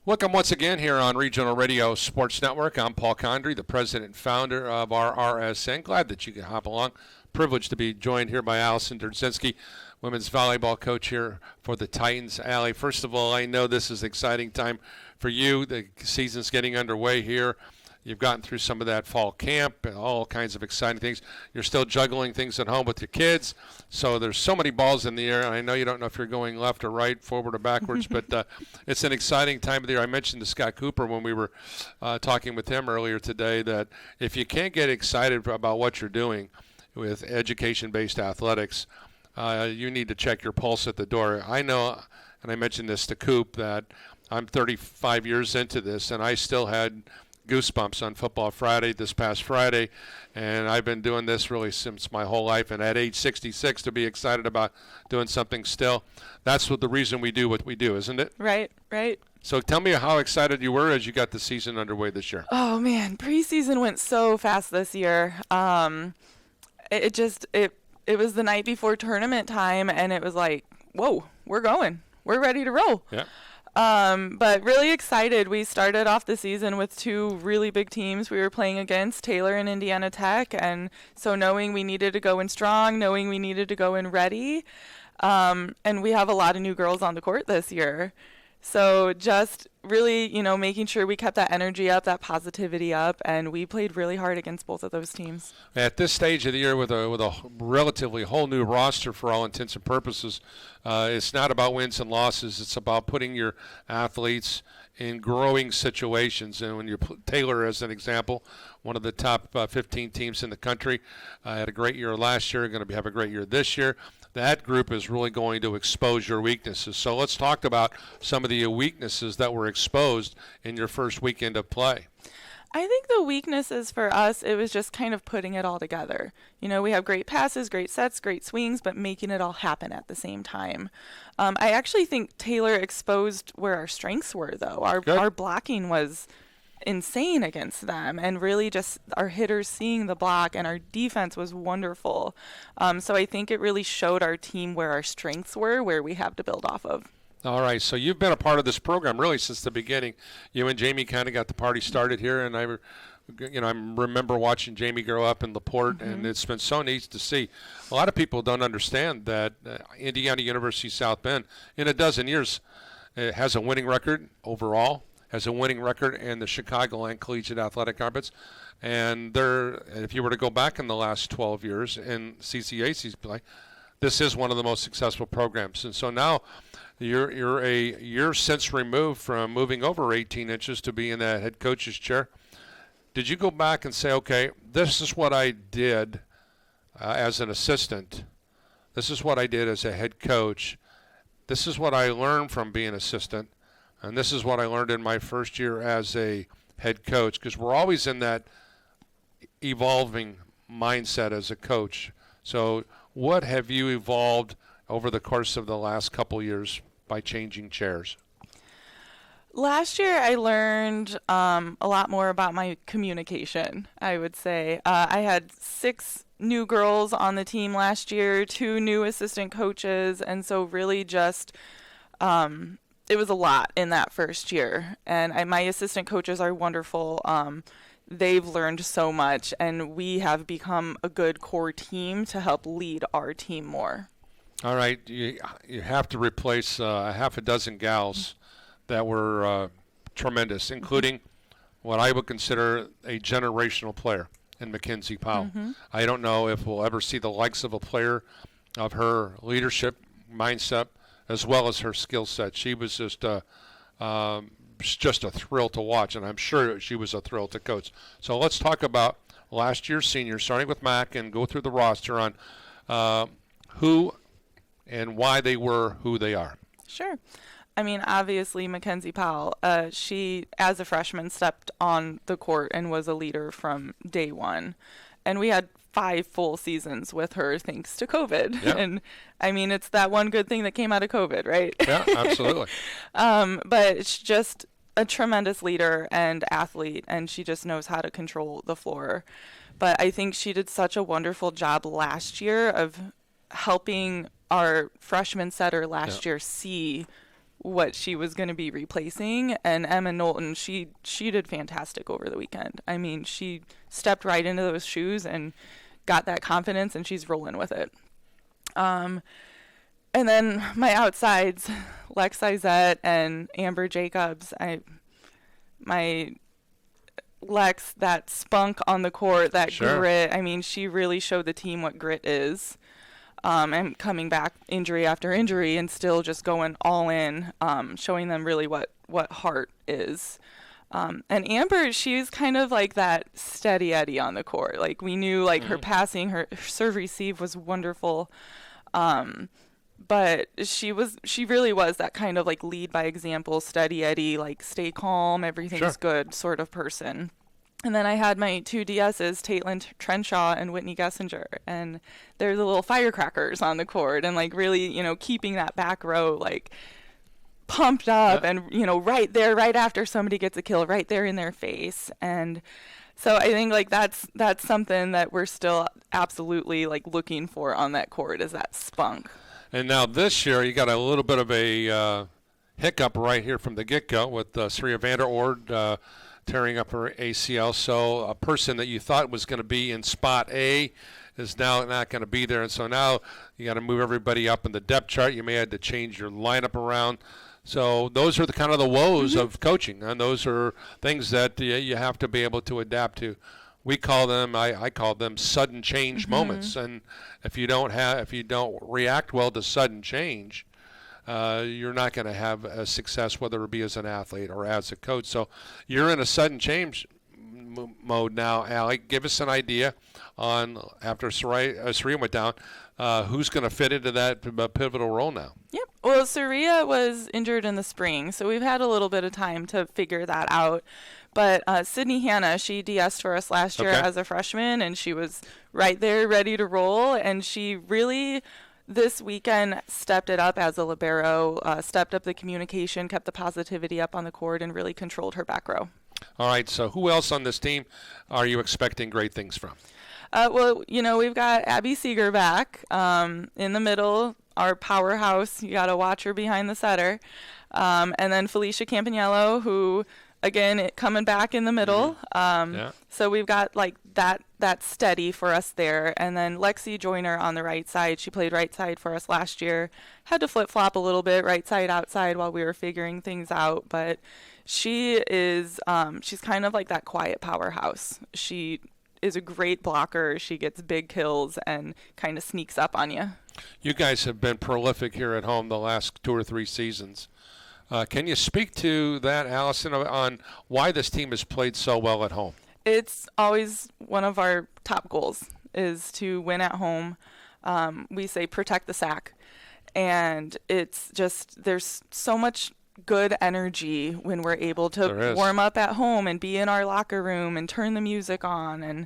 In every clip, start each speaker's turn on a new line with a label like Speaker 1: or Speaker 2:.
Speaker 1: Welcome once again here on Regional Radio Sports Network. I'm Paul Condry, the president and founder of our RSN. Glad that you can hop along. Privileged to be joined here by Alison Derdzinski, women's volleyball coach here for the Titans. Allie, first of all, I know this is an exciting time for you. The season's getting underway here. You've gotten through some of that fall camp and all kinds of exciting things. You're still juggling things at home with your kids. So there's so many balls in the air. I know you don't know if you're going left or right, forward or backwards, but it's an exciting time of the year. I mentioned to Scott Cooper when we were talking with him earlier today that if you can't get excited about what you're doing with education-based athletics, you need to check your pulse at the door. I know, and I mentioned this to Coop, that I'm 35 years into this, and I still had goosebumps on Football Friday this past Friday, and I've been doing this really since my whole life, and at age 66 to be excited about doing something still, that's what the reason we do what we do, isn't it?
Speaker 2: Right.
Speaker 1: So tell me how excited you were as you got the season underway this year.
Speaker 2: Oh man, preseason went so fast this year. It was the night before tournament time, and it was like, whoa, we're going, we're ready to roll.
Speaker 1: Yeah.
Speaker 2: But really excited. We started off the season with two really big teams we were playing against, Taylor and Indiana Tech. And so knowing we needed to go in strong, knowing we needed to go in ready. And we have a lot of new girls on the court this year. So just really, making sure we kept that energy up, that positivity up, and we played really hard against both of those teams.
Speaker 1: At this stage of the year with a relatively whole new roster for all intents and purposes, it's not about wins and losses. It's about putting your athletes in growing situations. And when you Taylor, as an example, one of the top 15 teams in the country, had a great year last year, going to have a great year this year. That group is really going to expose your weaknesses. So let's talk about some of the weaknesses that were exposed in your first weekend of play.
Speaker 2: I think the weaknesses for us, it was just kind of putting it all together. We have great passes, great sets, great swings, but making it all happen at the same time. I actually think Taylor exposed where our strengths were, though. Our blocking was insane against them, and really just our hitters seeing the block, and our defense was wonderful. So I think it really showed our team where our strengths were, where we have to build off of.
Speaker 1: All right, so you've been a part of this program really since the beginning. You and Jamie kind of got the party started here, and I remember watching Jamie grow up in LaPorte, and it's been so neat to see. A lot of people don't understand that Indiana University South Bend, in a dozen years, has a winning record overall, has a winning record in the Chicagoland Collegiate Athletic Conference. And if you were to go back in the last 12 years in CCAC's play, this is one of the most successful programs. And so now you're a year since removed from moving over 18 inches to be in that head coach's chair. Did you go back and say, okay, this is what I did as an assistant. This is what I did as a head coach. This is what I learned from being an assistant. And this is what I learned in my first year as a head coach, because we're always in that evolving mindset as a coach. So what have you evolved over the course of the last couple years by changing chairs?
Speaker 2: Last year, I learned a lot more about my communication, I would say. I had 6 new girls on the team last year, 2 new assistant coaches, and so really just it was a lot in that first year. And my assistant coaches are wonderful. They've learned so much, and we have become a good core team to help lead our team more.
Speaker 1: All right, you have to replace a half a dozen gals that were tremendous, including what I would consider a generational player in Mackenzie Powell. I don't know if we'll ever see the likes of a player of her leadership mindset as well as her skill set. She was just a thrill to watch, and I'm sure she was a thrill to coach. So let's talk about last year's seniors, starting with Mac, and go through the roster on who and why they were who they are.
Speaker 2: Sure. I mean, obviously, Mackenzie Powell, she, as a freshman, stepped on the court and was a leader from day one. And we had 5 full seasons with her thanks to COVID.
Speaker 1: Yep.
Speaker 2: And, I mean, it's that one good thing that came out of COVID, right?
Speaker 1: Yeah, absolutely.
Speaker 2: But it's just a tremendous leader and athlete, and she just knows how to control the floor. But I think she did such a wonderful job last year of helping our freshman setter last year see what she was going to be replacing. And Emma Knowlton, she did fantastic over the weekend. I mean, she stepped right into those shoes and got that confidence, and she's rolling with it. And then my outsides, Lex Izette and Amber Jacobs. My Lex, that spunk on the court, that grit. I mean, she really showed the team what grit is. And coming back injury after injury and still just going all in, showing them really what heart is. And Amber, she's kind of like that steady Eddie on the court. Like, we knew, like, her passing, her serve receive was wonderful. But she really was that kind of like lead by example, steady Eddie, like stay calm, everything's good sort of person. And then I had my two DSs, Caitlin Trenshaw and Whitney Gessinger, and they're the little firecrackers on the court, and like really, keeping that back row like pumped up, and right there, right after somebody gets a kill, right there in their face. And so I think like that's something that we're still absolutely like looking for on that court, is that spunk.
Speaker 1: And now this year, you got a little bit of a hiccup right here from the get-go with Saria Vanderord tearing up her ACL. So a person that you thought was going to be in spot A is now not going to be there. And so now you got to move everybody up in the depth chart. You may have to change your lineup around. So those are the kind of the woes of coaching, and those are things that you have to be able to adapt to. We call them, I call them sudden change moments, and if you don't react well to sudden change, you're not going to have a success, whether it be as an athlete or as a coach. So you're in a sudden change mode now, Allie. Give us an idea on, after Saria went down, who's going to fit into that pivotal role now.
Speaker 2: Yep. Well, Saria was injured in the spring, so we've had a little bit of time to figure that out. But Sydney Hanna, she DS'd for us last year as a freshman, and she was right there ready to roll. And she really, this weekend, stepped it up as a libero, stepped up the communication, kept the positivity up on the court, and really controlled her back row.
Speaker 1: All right, so who else on this team are you expecting great things from?
Speaker 2: Well, we've got Abby Seeger back in the middle, our powerhouse. You got to watch her behind the setter. And then Felicia Campagnello, who, again, coming back in the middle. So we've got like that steady for us there. And then Lexi Joyner on the right side. She played right side for us last year. Had to flip-flop a little bit, right side, outside, while we were figuring things out. But she is, she's kind of like that quiet powerhouse. She is a great blocker. She gets big kills and kind of sneaks up on you.
Speaker 1: You guys have been prolific here at home the last 2 or 3 seasons. Can you speak to that, Alison, on why this team has played so well at home?
Speaker 2: It's always one of our top goals is to win at home. We say protect the sack. And it's just, there's so much good energy when we're able to warm up at home and be in our locker room and turn the music on. And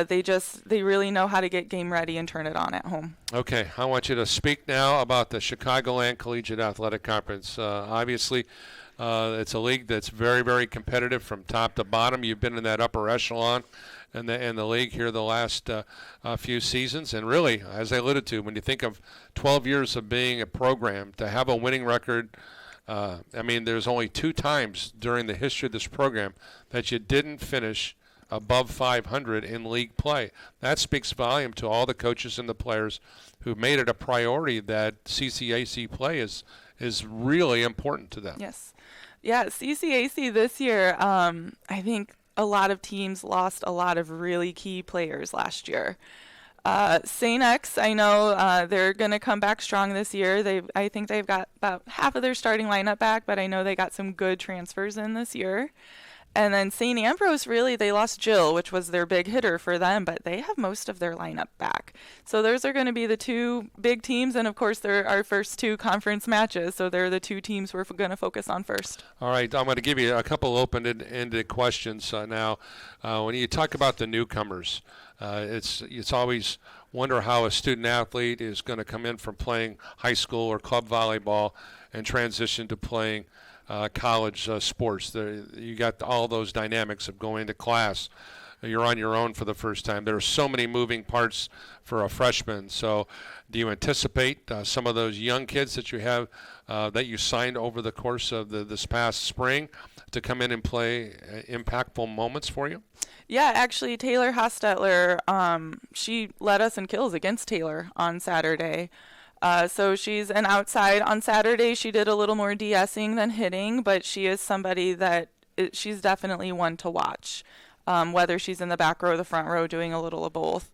Speaker 2: they really know how to get game ready and turn it on at home. Okay,
Speaker 1: I want you to speak now about the Chicagoland Collegiate Athletic Conference. Obviously, it's a league that's very, very competitive from top to bottom. You've been in that upper echelon in the league here the last few seasons. And really, as I alluded to, when you think of 12 years of being a program, to have a winning record, there's only 2 times during the history of this program that you didn't finish above 500 in league play. That speaks volume to all the coaches and the players who made it a priority that CCAC play is really important to them.
Speaker 2: Yes. Yeah, CCAC this year, I think a lot of teams lost a lot of really key players last year. St. X, I know they're going to come back strong this year. I think they've got about half of their starting lineup back, but I know they got some good transfers in this year. And then St. Ambrose, really, they lost Jill, which was their big hitter for them, but they have most of their lineup back. So those are going to be the 2 big teams, and of course they're our first 2 conference matches, so they're the 2 teams we're going to focus on first.
Speaker 1: All right, I'm going to give you a couple open-ended questions now. When you talk about the newcomers, it's always wonder how a student athlete is going to come in from playing high school or club volleyball and transition to playing college sports. You got all those dynamics of going to class. you're on your own for the first time. There are so many moving parts for a freshman. So do you anticipate some of those young kids that you have that you signed over the course of this past spring to come in and play impactful moments for you?
Speaker 2: Yeah, actually, Taylor Hostetler, she led us in kills against Taylor on Saturday. So she's an outside. On Saturday, she did a little more de-essing than hitting, but she is somebody that she's definitely one to watch, whether she's in the back row or the front row, doing a little of both.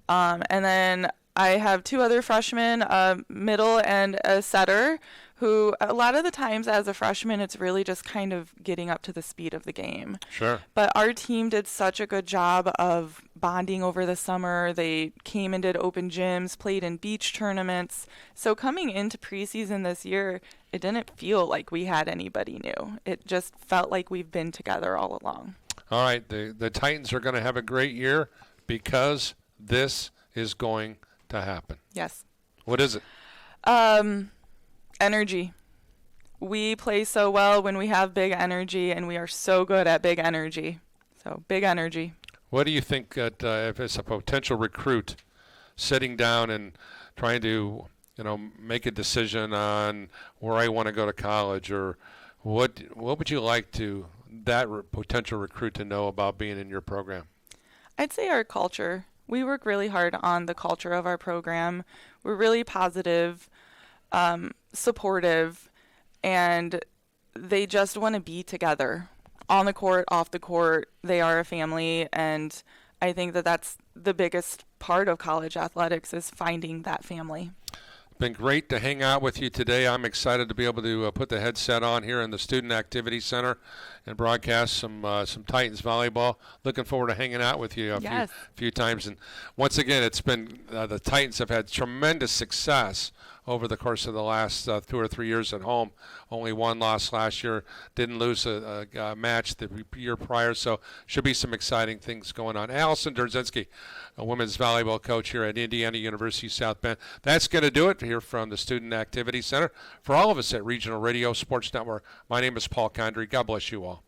Speaker 2: And then I have two other freshmen, a middle and a setter, who a lot of the times as a freshman, it's really just kind of getting up to the speed of the game.
Speaker 1: Sure.
Speaker 2: But our team did such a good job of bonding over the summer. They came and did open gyms, played in beach tournaments. So coming into preseason this year, it didn't feel like we had anybody new. It just felt like we've been together all along.
Speaker 1: All right, the Titans are going to have a great year because this is going to happen.
Speaker 2: Yes.
Speaker 1: What is it?
Speaker 2: Energy. We play so well when we have big energy, and we are so good at big energy. So big energy.
Speaker 1: What do you think that if it's a potential recruit sitting down and trying to, make a decision on where I want to go to college, or what would you like that potential recruit to know about being in your program?
Speaker 2: I'd say our culture. We work really hard on the culture of our program. We're really positive, supportive, and they just want to be together. On the court, off the court, they are a family, and I think that that's the biggest part of college athletics is finding that family.
Speaker 1: Been great to hang out with you today. I'm excited to be able to put the headset on here in the Student Activity Center and broadcast some Titans volleyball. Looking forward to hanging out with you a few times. And once again, it's been the Titans have had tremendous success over the course of the last 2 or 3 years at home. Only one loss last year. Didn't lose a match the year prior, so should be some exciting things going on. Alison Derdzinski, a women's volleyball coach here at Indiana University South Bend. That's going to do it here from the Student Activity Center. For all of us at Regional Radio Sports Network, my name is Paul Condry. God bless you all.